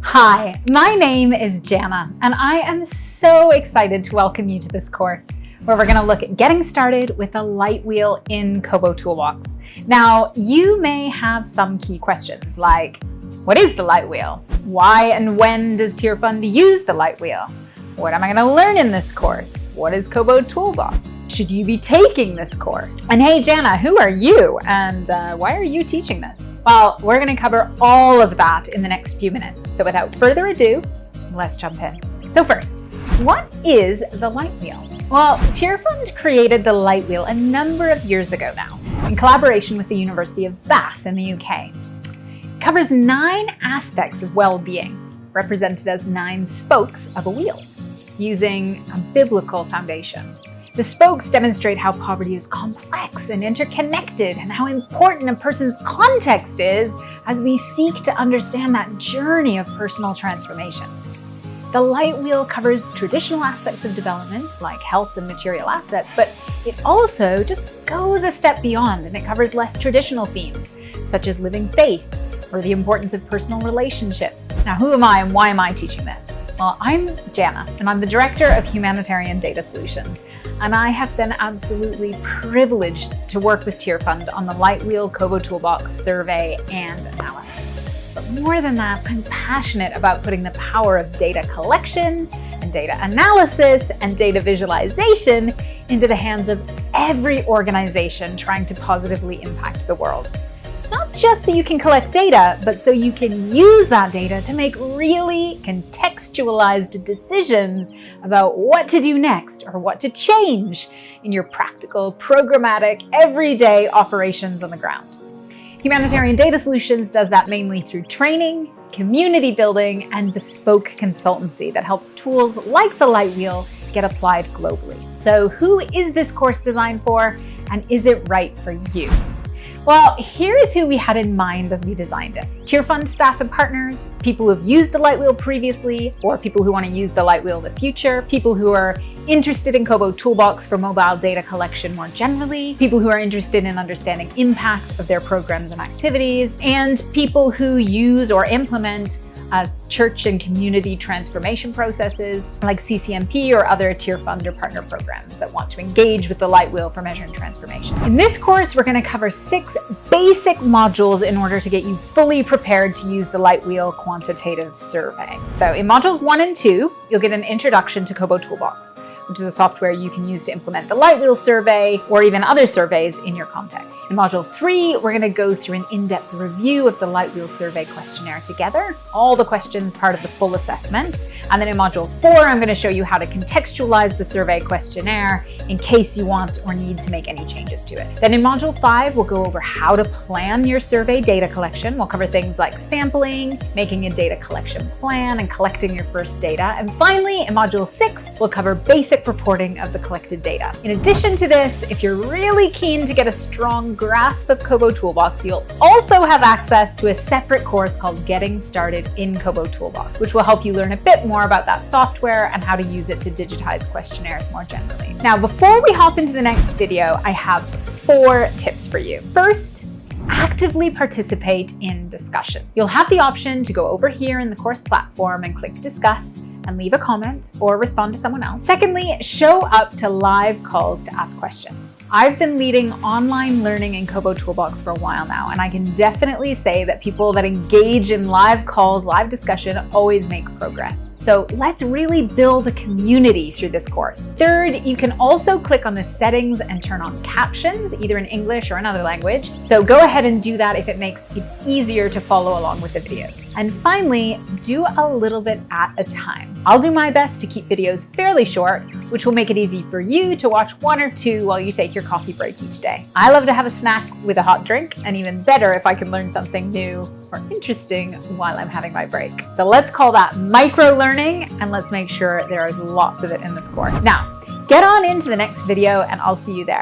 Hi, my name is Jana, and I am so excited to welcome you to this course where we're going to look at getting started with the Lightwheel in Kobo Toolbox. Now, you may have some key questions like, what is the Lightwheel? Why and when does TierFund use the Lightwheel? What am I going to learn in this course? What is Kobo Toolbox? Should you be taking this course? And hey, Jana, who are you? And why are you teaching this? Well, we're going to cover all of that in the next few minutes. So without further ado, let's jump in. So first, what is the Lightwheel? Well, TierFund created the Lightwheel a number of years ago now, in collaboration with the University of Bath in the UK. It covers 9 aspects of well-being, represented as 9 spokes of a wheel, using a biblical foundation. The spokes demonstrate how poverty is complex and interconnected, and how important a person's context is as we seek to understand that journey of personal transformation. The Lightwheel covers traditional aspects of development, like health and material assets, but it also just goes a step beyond, and it covers less traditional themes, such as living faith or the importance of personal relationships. Now, who am I and why am I teaching this? Well, I'm Jana, and I'm the Director of Humanitarian Data Solutions, and I have been absolutely privileged to work with TierFund on the Lightwheel Kobo Toolbox survey and analysis. But more than that, I'm passionate about putting the power of data collection and data analysis and data visualization into the hands of every organization trying to positively impact the world. Not just so you can collect data, but so you can use that data to make really contextualized decisions about what to do next or what to change in your practical, programmatic, everyday operations on the ground. Humanitarian Data Solutions does that mainly through training, community building, and bespoke consultancy that helps tools like the Lightwheel get applied globally. So who is this course designed for, and is it right for you? Well, here's who we had in mind as we designed it. TierFund staff and partners, people who've used the Lightwheel previously, or people who want to use the Lightwheel in the future, people who are interested in Kobo Toolbox for mobile data collection more generally, people who are interested in understanding impact of their programs and activities, and people who use or implement church and community transformation processes like CCMP or other TierFund or partner programs that want to engage with the Lightwheel for measuring transformation. In this course, we're going to cover 6 basic modules in order to get you fully prepared to use the Lightwheel quantitative survey. So in modules 1 and 2, you'll get an introduction to Kobo Toolbox, which is a software you can use to implement the Lightwheel survey or even other surveys in your context. In module 3, we're going to go through an in-depth review of the Lightwheel survey questionnaire together, all the questions part of the full assessment. And then in module 4, I'm going to show you how to contextualize the survey questionnaire in case you want or need to make any changes to it. Then in module 5, we'll go over how to plan your survey data collection. We'll cover things like sampling, making a data collection plan, and collecting your first data. And finally, in module 6, we'll cover basic reporting of the collected data. In addition to this, if you're really keen to get a strong grasp of Kobo Toolbox, you'll also have access to a separate course called Getting Started in Kobo Toolbox, which will help you learn a bit more about that software and how to use it to digitize questionnaires more generally. Now, before we hop into the next video, I have 4 tips for you. First, actively participate in discussion. You'll have the option to go over here in the course platform and click Discuss and leave a comment or respond to someone else. Secondly, show up to live calls to ask questions. I've been leading online learning in Kobo Toolbox for a while now, and I can definitely say that people that engage in live calls, live discussion, always make progress. So let's really build a community through this course. Third, you can also click on the settings and turn on captions, either in English or another language. So go ahead and do that if it makes it easier to follow along with the videos. And finally, do a little bit at a time. I'll do my best to keep videos fairly short, which will make it easy for you to watch 1 or 2 while you take your coffee break each day. I love to have a snack with a hot drink, and even better if I can learn something new or interesting while I'm having my break. So let's call that micro-learning, and let's make sure there is lots of it in this course. Now, get on into the next video, and I'll see you there.